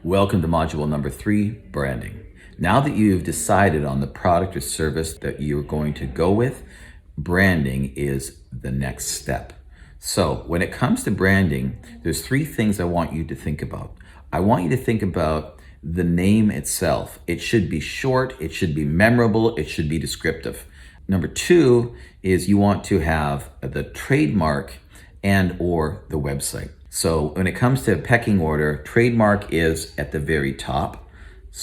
Welcome to module number 3, branding. Now that you've decided on the product or service that you're going to go with, branding is the next step. So when it comes to branding, there's 3 things I want you to think about. I want you to think about the name itself. It should be short, it should be memorable, it should be descriptive. Number 2 is you want to have the trademark and or the website. So when it comes to pecking order, trademark is at the very top.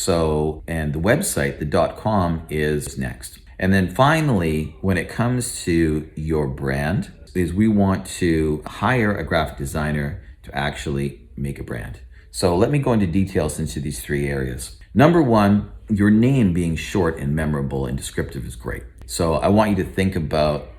And the website, the .com, is next. And then finally, when it comes to your brand, is we want to hire a graphic designer to actually make a brand. So let me go into details into these 3 areas. Number 1, your name being short and memorable and descriptive is great. So I want you to think about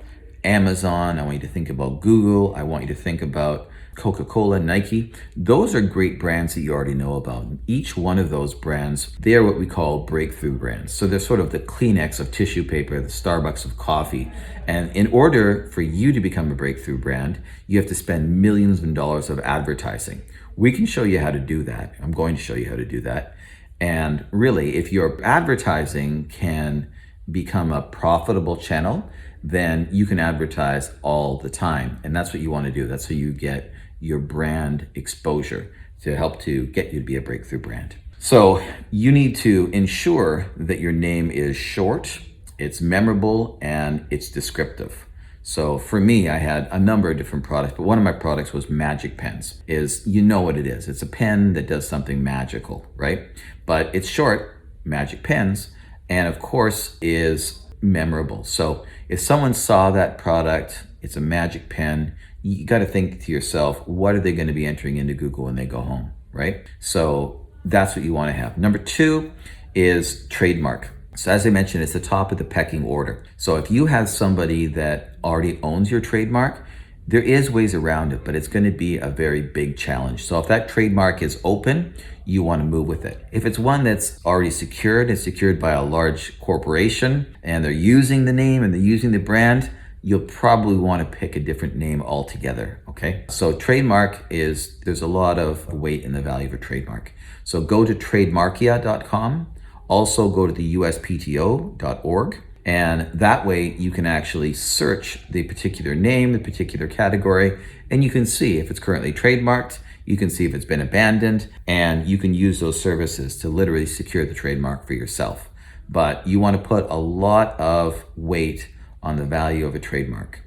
Amazon, I want you to think about Google, I want you to think about Coca-Cola, Nike. Those are great brands that you already know about. Each one of those brands, they're what we call breakthrough brands. So they're sort of the Kleenex of tissue paper, the Starbucks of coffee. And in order for you to become a breakthrough brand, you have to spend millions of dollars of advertising. We can show you how to do that. I'm going to show you how to do that. And really, if your advertising can become a profitable channel, then you can advertise all the time. And that's what you want to do. That's how you get your brand exposure to help to get you to be a breakthrough brand. So you need to ensure that your name is short, it's memorable, and it's descriptive. So for me, I had a number of different products, but one of my products was magic pens. You know what it is. It's a pen that does something magical, right? But it's short, magic pens, and of course is memorable. So if someone saw that product, it's a magic pen, you got to think to yourself, what are they going to be entering into Google when they go home, right? So that's what you want to have. Number 2 is trademark. So as I mentioned, it's the top of the pecking order. So if you have somebody that already owns your trademark, there is ways around it, but it's going to be a very big challenge. So if that trademark is open, you want to move with it. If it's one that's already secured, it's secured by a large corporation, and they're using the name and they're using the brand, you'll probably want to pick a different name altogether, okay? So there's a lot of weight in the value of a trademark. So go to trademarkia.com, also go to the uspto.org, and that way you can actually search the particular name, the particular category, and you can see if it's currently trademarked, you can see if it's been abandoned, and you can use those services to literally secure the trademark for yourself. But you want to put a lot of weight on the value of a trademark.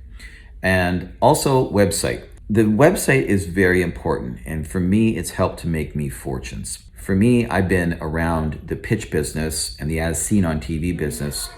And also website. The website is very important, and for me, it's helped to make me fortunes. For me, I've been around the pitch business and the as seen on TV business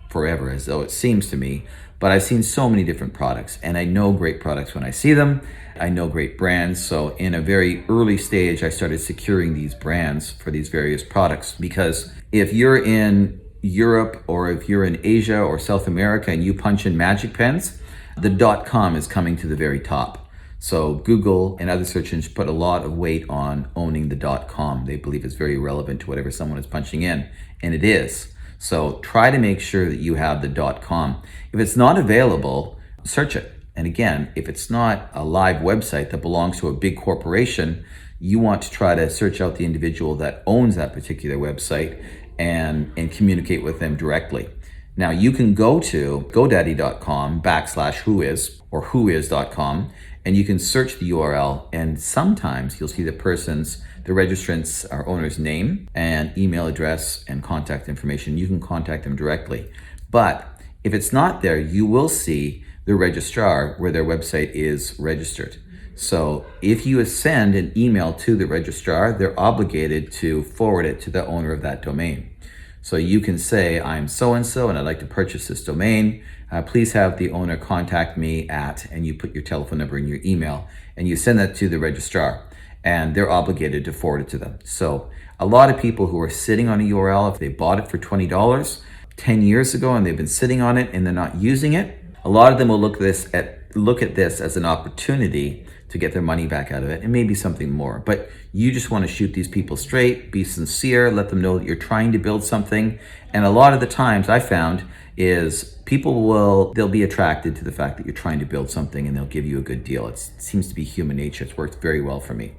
forever, as though it seems to me, but I've seen so many different products, and I know great products when I see them. I know great brands. So in a very early stage, I started securing these brands for these various products, because if you're in Europe or if you're in Asia or South America and you punch in magic pens, the .com is coming to the very top. So Google and other search engines put a lot of weight on owning the .com. They believe it's very relevant to whatever someone is punching in, and it is. So try to make sure that you have the .com. If it's not available, search it. And again, if it's not a live website that belongs to a big corporation, you want to try to search out the individual that owns that particular website and communicate with them directly. Now you can go to godaddy.com/whois or whois.com, and you can search the URL, and sometimes you'll see the registrant's or owner's name and email address and contact information. You can contact them directly. But if it's not there, you will see the registrar where their website is registered. So if you send an email to the registrar, they're obligated to forward it to the owner of that domain. So you can say, I'm so-and-so and I'd like to purchase this domain. Please have the owner contact me at, and you put your telephone number in your email, and you send that to the registrar, and they're obligated to forward it to them. So a lot of people who are sitting on a URL, if they bought it for $20 10 years ago and they've been sitting on it and they're not using it, a lot of them will look at this as an opportunity to get their money back out of it, and maybe something more. But you just want to shoot these people straight, be sincere, let them know that you're trying to build something. And a lot of the times I found is they'll be attracted to the fact that you're trying to build something, and they'll give you a good deal. It seems to be human nature. It's worked very well for me.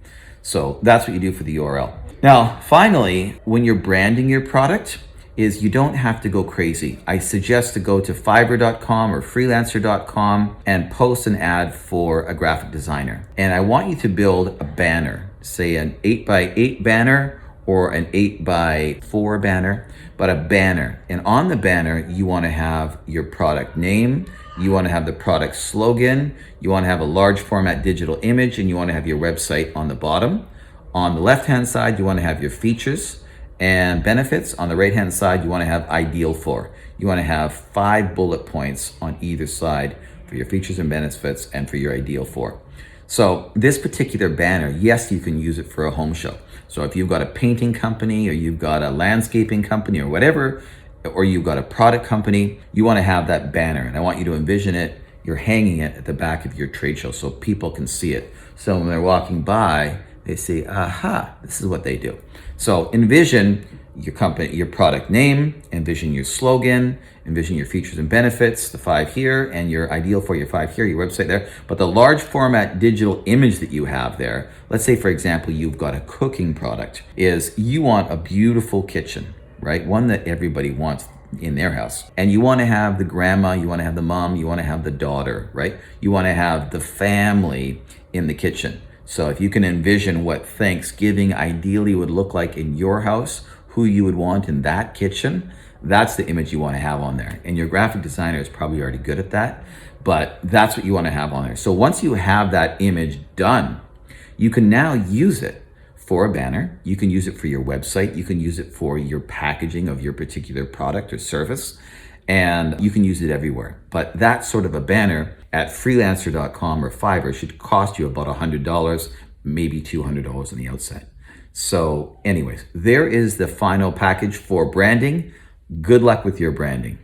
So that's what you do for the URL. Now, finally, when you're branding your product, is you don't have to go crazy. I suggest to go to fiverr.com or freelancer.com and post an ad for a graphic designer. And I want you to build a banner, say an 8x8 banner or an 8x4 banner, but a banner. And on the banner, you want to have your product name, you want to have the product slogan, you want to have a large format digital image, and you want to have your website on the bottom. On the left-hand side, you want to have your features and benefits. On the right-hand side, you want to have ideal for. You want to have 5 bullet points on either side for your features and benefits and for your ideal for. So this particular banner, yes, you can use it for a home show. So if you've got a painting company or you've got a landscaping company or whatever, or you've got a product company, you want to have that banner. And I want you to envision it, you're hanging it at the back of your trade show so people can see it. So when they're walking by, they say, aha, this is what they do. So envision your company, your product name, envision your slogan, envision your features and benefits, the 5 here, and your ideal for your 5 here, your website there. But the large format digital image that you have there, let's say, for example, you've got a cooking product, is you want a beautiful kitchen, right? One that everybody wants in their house. And you want to have the grandma, you want to have the mom, you want to have the daughter, right? You want to have the family in the kitchen. So if you can envision what Thanksgiving ideally would look like in your house, who you would want in that kitchen, that's the image you want to have on there. And your graphic designer is probably already good at that, but that's what you want to have on there. So once you have that image done, you can now use it for a banner. You can use it for your website. You can use it for your packaging of your particular product or service, and you can use it everywhere. But that sort of a banner at freelancer.com or Fiverr should cost you about $100, maybe $200 on the outside. So anyways, there is the final package for branding. Good luck with your branding.